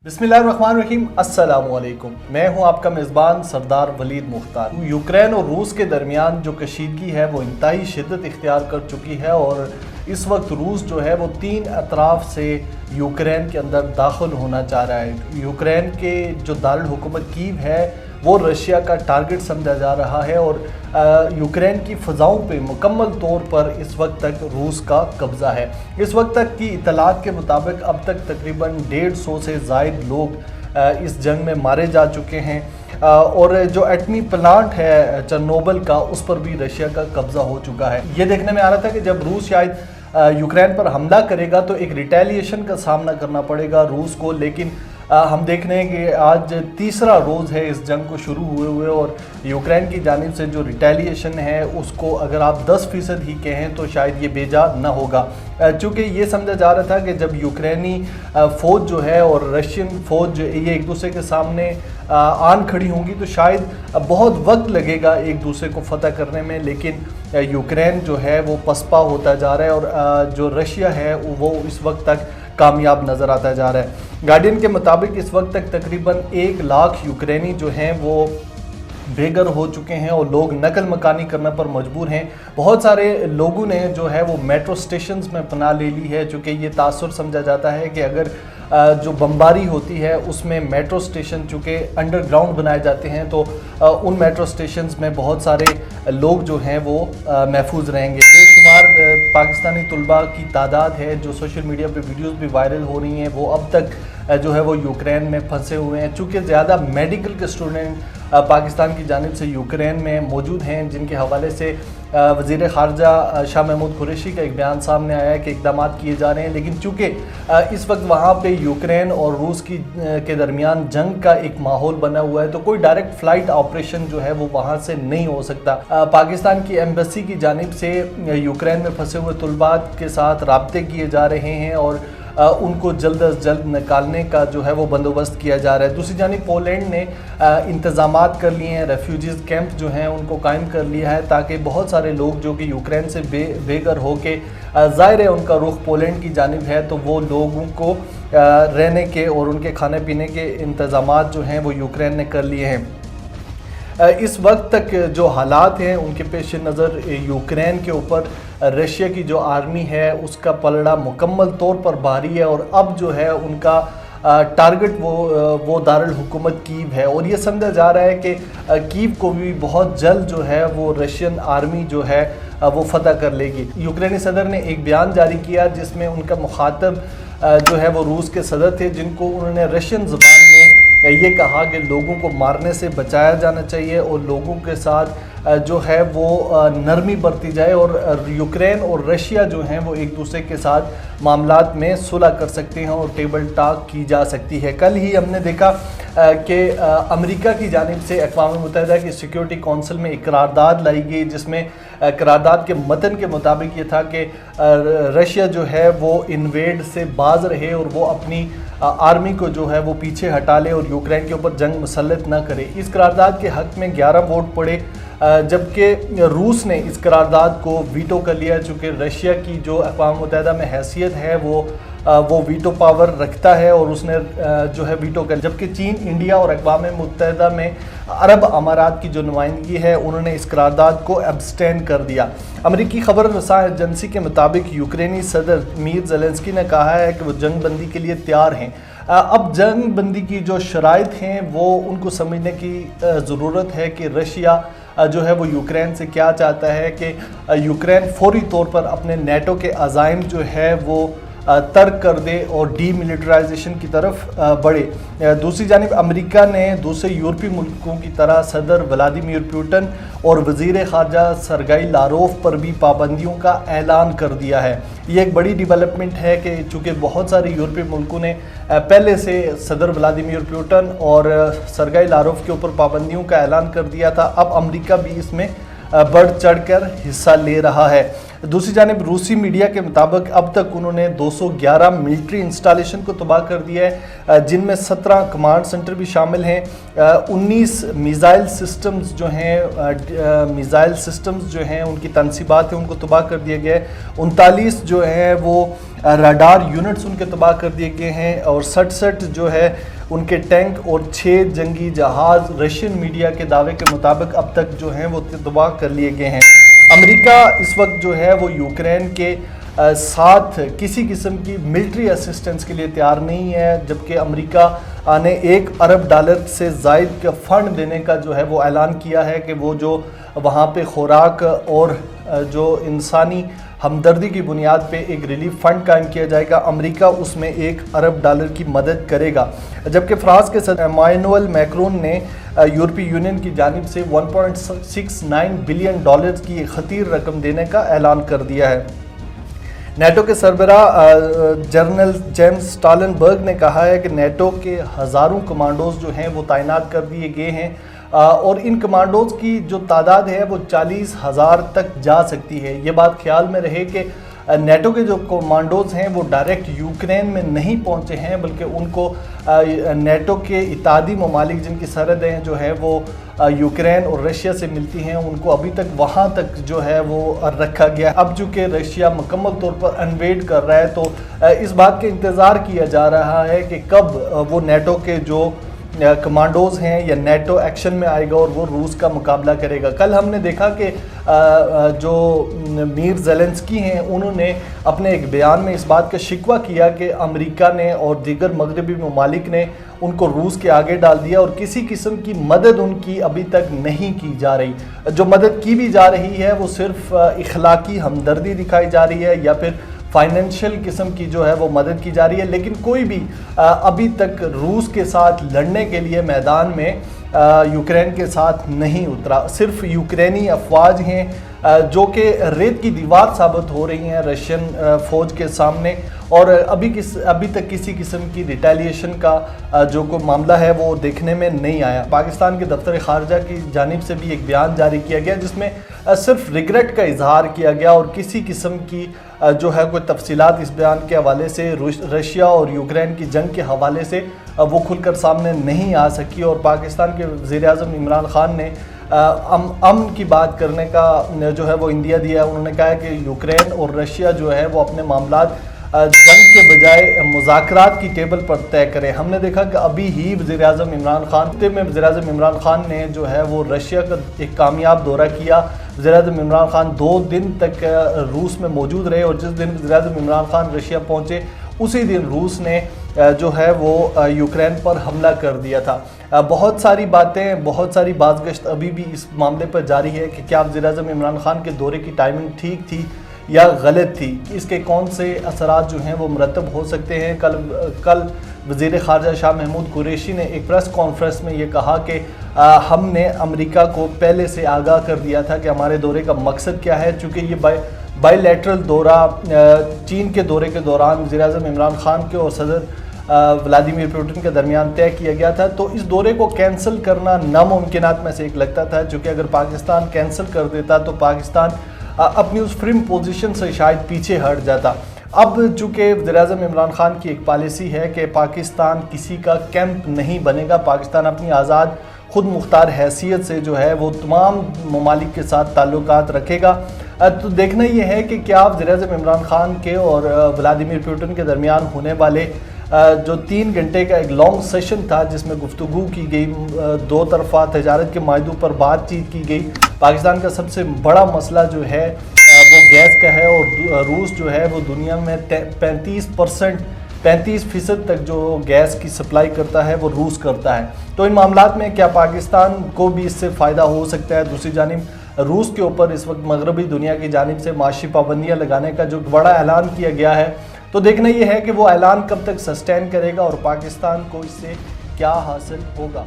बिस्मिल्लाहिर्रहमानिर्रहीम अस्सलामुअलैकुम। मैं हूं आपका मेज़बान सरदार वलीद मुख्तार। यूक्रेन और रूस के दरमियान जो कशीदगी है वो इंतहाई शिद्दत इख्तियार कर चुकी है और इस वक्त रूस जो है वो 3 अतराफ से यूक्रेन के अंदर दाखिल होना चाह रहा है। यूक्रेन के जो दारुल हुकूमत कीव है वो रशिया का टारगेट समझा जा रहा है और यूक्रेन की फ़ज़ाओं पे मुकम्मल तौर पर इस वक्त तक रूस का कब्ज़ा है। इस वक्त तक की इतलात के मुताबिक अब तक तकरीबन 150 से ज़ायद लोग इस जंग में मारे जा चुके हैं और जो एटमी प्लांट है चेर्नोबिल का उस पर भी रशिया का कब्ज़ा हो चुका है। ये देखने में आ रहा था कि जब रूस शायद यूक्रेन पर हमला करेगा तो एक रिटेलिएशन का सामना करना पड़ेगा रूस को, लेकिन हम देख रहे हैं कि आज तीसरा रोज़ है इस जंग को शुरू हुए और यूक्रेन की जानिब से जो रिटेलिएशन है उसको अगर आप 10% ही कहें तो शायद ये बेजा न होगा, चूँकि ये समझा जा रहा था कि जब यूक्रेनी फ़ौज जो है और रशियन फ़ौज ये एक दूसरे के सामने आन खड़ी होंगी तो शायद बहुत वक्त लगेगा एक दूसरे को फतह करने में, लेकिन यूक्रेन जो है वो पसपा होता जा रहा है और जो रशिया है वो इस वक्त तक कामयाब नज़र आता जा रहा है। गार्डियन के मुताबिक इस वक्त तक तकरीबन 1 लाख यूक्रेनी जो हैं वो बेघर हो चुके हैं और लोग नकल मकानी करने पर मजबूर हैं। बहुत सारे लोगों ने जो है वो मेट्रो स्टेशंस में पनाह ले ली है, चूँकि ये तासुर समझा जाता है कि अगर जो बमबारी होती है उसमें मेट्रो स्टेशन चूँकि अंडरग्राउंड बनाए जाते हैं तो उन मेट्रो स्टेशंस में बहुत सारे लोग जो हैं वो महफूज रहेंगे। बेशुमार पाकिस्तानी तलबा की तादाद है जो सोशल मीडिया पे वीडियोस भी वायरल हो रही हैं, वो अब तक जो है वो यूक्रेन में फंसे हुए हैं। चूँकि ज़्यादा मेडिकल के स्टूडेंट पाकिस्तान की जानिब से यूक्रेन में मौजूद हैं, जिनके हवाले से वज़ीर ख़ारजा शाह महमूद कुरैशी का एक बयान सामने आया है कि इक़दाम किए जा रहे हैं, लेकिन चूँकि इस वक्त वहाँ पे यूक्रेन और रूस के दरमियान जंग का एक माहौल बना हुआ है तो कोई डायरेक्ट फ़्लाइट ऑपरेशन जो है वो वहाँ से नहीं हो सकता। पाकिस्तान की एम्बेसी की जानिब से यूक्रेन में फंसे हुए तलबा के साथ राब्ते किए जा रहे हैं और उनको जल्द अज जल्द निकालने का जो है वो बंदोबस्त किया जा रहा है। दूसरी जानिब पोलैंड ने इंतज़ामात कर लिए हैं, रेफ्यूजीज़ कैंप जो हैं उनको कायम कर लिया है ताकि बहुत सारे लोग जो कि यूक्रेन से बेघर हो के ज़ाहिर है उनका रुख पोलैंड की जानिब है तो वो लोगों को रहने के और उनके खाने पीने के इंतज़ामात जो हैं वो यूक्रेन ने कर लिए हैं। इस वक्त तक जो हालात हैं उनके पेश नज़र यूक्रेन के ऊपर रशिया की जो आर्मी है उसका पलड़ा मुकम्मल तौर पर भारी है और अब जो है उनका टारगेट वो दारुल हुकूमत कीव है और ये समझा जा रहा है कि कीव को भी बहुत जल्द जो है वो रशियन आर्मी जो है वो फतह कर लेगी। यूक्रेनी सदर ने एक बयान जारी किया जिसमें उनका मुखातब जो है वो रूस के सदर थे, जिनको उन्होंने रशियन ज़बान में ये कहा कि लोगों को मारने से बचाया जाना चाहिए और लोगों के साथ जो है वो नरमी बरती जाए और यूक्रेन और रशिया जो हैं वो एक दूसरे के साथ मामलात में सुलह कर सकते हैं और टेबल टॉक की जा सकती है। कल ही हमने देखा कि अमेरिका की जानिब से अक़वाम मुत्तहिदा की सिक्योरिटी कौंसिल में एक करारदाद लाई गई जिसमें करारदाद के मतन के मुताबिक ये था कि रशिया जो है वो इन्वेड से बाज रहे और वो अपनी आर्मी को जो है वो पीछे हटा ले और यूक्रेन के ऊपर जंग मुसल्लत ना करे। इस करारदाद के हक़ में 11 वोट पड़े, जबकि रूस ने इस करारदाद को वीटो कर लिया, चूँकि रशिया की जो अक़वाम मुत्तहिदा में हैसियत है वो वीटो पावर रखता है और उसने जो है वीटो कर, जबकि चीन, इंडिया और अक़वाम मुत्तहिदा में अरब अमारात की जो नुमाइंदगी है उन्होंने इस करारदाद को एब्सटेन कर दिया। अमेरिकी खबर रसा एजेंसी के मुताबिक यूक्रेनी सदर मीर ज़ेलेंस्की ने कहा है कि वो जंग बंदी के लिए तैयार हैं। अब जंग बंदी की जो शराइत हैं वो उनको समझने की ज़रूरत है कि रशिया जो है वो यूक्रेन से क्या चाहता है कि यूक्रेन फौरी तौर पर अपने नेटो के अज़ाइम जो है वो तर्क कर दे और डीमिलिटराइजेशन की तरफ बढ़े। दूसरी जानिब अमेरिका ने दूसरे यूरोपीय मुल्कों की तरह सदर व्लादिमीर पुतिन और वज़ीर ख़ारजा सरगाई लारोव पर भी पाबंदियों का ऐलान कर दिया है। ये एक बड़ी डेवलपमेंट है कि चूँकि बहुत सारे यूरोपीय मुल्कों ने पहले से सदर व्लादिमीर पुतिन और सरगाई लारोव के ऊपर पाबंदियों का ऐलान कर दिया था, अब अमेरिका भी इसमें बढ़ चढ़ कर हिस्सा ले रहा है। दूसरी जानिब रूसी मीडिया के मुताबिक अब तक उन्होंने 211 मिलिट्री इंस्टॉलेशन को तबाह कर दिया है, जिनमें 17 कमांड सेंटर भी शामिल हैं। 19 मिसाइल सिस्टम्स जो हैं उनकी तनसीबात हैं उनको तबाह कर दिया गया है। 39 जो हैं वो रडार यूनिट्स उनके तबाह कर दिए गए हैं और 67 जो है उनके टैंक और 6 जंगी जहाज़ रशियन मीडिया के दावे के मुताबिक अब तक जो हैं वो तबाह कर लिए गए हैं। अमेरिका इस वक्त जो है वो यूक्रेन के साथ किसी किस्म की मिलिट्री असिस्टेंस के लिए तैयार नहीं है, जबकि अमेरिका ने $1 अरब से ज़ायद का फ़ंड देने का जो है वो ऐलान किया है कि वो जो वहाँ पे खुराक और जो इंसानी हमदर्दी की बुनियाद पे एक रिलीफ फ़ंड कायम किया जाएगा। अमेरिका उसमें $1 अरब की मदद करेगा, जबकि फ्रांस के सदर इमैनुअल मैक्रोन ने यूरोपीय यूनियन की जानिब से $1.69 बिलियन की एक खतीर रकम देने का ऐलान कर दिया है। नेटो के सरबराह जनरल जेम्स स्टॉलनबर्ग ने कहा है कि नेटो के हज़ारों कमांडोज जो हैं वो तैनात कर दिए गए हैं और इन कमांडोज की जो तादाद है वो 40,000 तक जा सकती है। ये बात ख्याल में रहे कि नेटो के जो कमांडोज हैं वो डायरेक्ट यूक्रेन में नहीं पहुंचे हैं, बल्कि उनको नेटो के इत्तेहादी ममालिक जिनकी सरहदें जो है वो यूक्रेन और रशिया से मिलती हैं, उनको अभी तक वहां तक जो है वो रखा गया। अब चूँकि रशिया मुकम्मल तौर पर इन्वेड कर रहा है तो इस बात का इंतज़ार किया जा रहा है कि कब वो नेटो के जो कमांडोज हैं या नेटो एक्शन में आएगा और वो रूस का मुकाबला करेगा। कल हमने देखा कि जो मीर ज़ेलेंस्की हैं उन्होंने अपने एक बयान में इस बात का शिकवा किया कि अमेरिका ने और दीगर मगरबी ममालिक ने उनको रूस के आगे डाल दिया और किसी किस्म की मदद उनकी अभी तक नहीं की जा रही। जो मदद की भी जा रही है वो सिर्फ इखलाकी हमदर्दी दिखाई जा रही है या फिर फाइनेंशियल किस्म की जो है वो मदद की जा रही है, लेकिन कोई भी अभी तक रूस के साथ लड़ने के लिए मैदान में यूक्रेन के साथ नहीं उतरा। सिर्फ यूक्रेनी अफवाज हैं जो कि रेत की दीवार साबित हो रही हैं रशियन फ़ौज के सामने और अभी तक किसी किस्म की रिटेलिएशन का जो कोई मामला है वो देखने में नहीं आया। पाकिस्तान के दफ्तर ख़ारजा की जानिब से भी एक बयान जारी किया गया जिसमें सिर्फ रिग्रेट का इजहार किया गया और किसी किस्म की जो है कोई तफसीलात इस बयान के हवाले से रशिया और यूक्रेन की जंग के हवाले से वो खुलकर सामने नहीं आ सकी। और पाकिस्तान के वज़ीर-ए-आज़म इमरान खान ने अमन की बात करने का जो है वो इंदिया दिया। उन्होंने कहा है कि यूक्रेन और रशिया जो है वो अपने मामलात जंग के बजाय मुज़ाकरात की टेबल पर तय करें। हमने देखा कि अभी ही वज़ीर-ए-आज़म इमरान खान ने जो है वो रशिया का एक कामयाब दौरा किया। वज़ीर-ए-आज़म इमरान खान 2 दिन तक रूस में मौजूद रहे और जिस दिन वज़ीर-ए-आज़म इमरान खान रशिया पहुँचे उसी दिन रूस ने जो है वो यूक्रेन पर हमला कर दिया था। बहुत सारी बातें, बहुत सारी बाज़गश्त अभी भी इस मामले पर जारी है कि क्या वज़ीर-ए-आज़म इमरान खान के दौरे की टाइमिंग ठीक थी या गलत थी, इसके कौन से असरात जो हैं वो मरतब हो सकते हैं। कल वज़ीर ख़ारजा शाह महमूद कुरैशी ने एक प्रेस कॉन्फ्रेंस में ये कहा कि हमने अमेरिका को पहले से आगाह कर दिया था कि हमारे दौरे का मकसद क्या है। चूँकि ये बायलैटरल दौरा चीन के दौरे के दौरान वज़ीर-ए-आज़म इमरान खान के और सदर व्लादिमीर पुतिन के दरमियान तय किया गया था, तो इस दौरे को कैंसिल करना नामुमकिनात में से एक लगता था। चूँकि अगर पाकिस्तान कैंसिल कर देता तो पाकिस्तान अपनी उस फ्रिम पोजीशन से शायद पीछे हट जाता। अब चूँकि वज़ीर-ए-आज़म इमरान खान की एक पॉलिसी है कि पाकिस्तान किसी का कैंप नहीं बनेगा, पाकिस्तान अपनी आज़ाद खुद मुख्तार हैसियत से जो है वो तमाम ममालिक के साथ ताल्लुकात रखेगा। तो देखना ये है कि क्या वज़ीर-ए-आज़म इमरान खान के और व्लादिमीर पुतिन के दरमियान होने वाले जो 3 घंटे का एक लॉन्ग सेशन था जिसमें गुफ्तगू की गई, 2 तरफ़ा तजारत के मायदों पर बातचीत की गई। पाकिस्तान का सबसे बड़ा मसला जो है वो गैस का है और रूस जो है वो दुनिया में 35% तक जो गैस की सप्लाई करता है वो रूस करता है। तो इन मामलात में क्या पाकिस्तान को भी इससे फ़ायदा हो सकता है। दूसरी जानिब रूस के ऊपर इस वक्त मगरबी दुनिया की जानिब से माशी पाबंदियाँ लगाने का जो बड़ा ऐलान किया गया है, तो देखना ये है कि वो ऐलान कब तक सस्टेन करेगा और पाकिस्तान को इससे क्या हासिल होगा।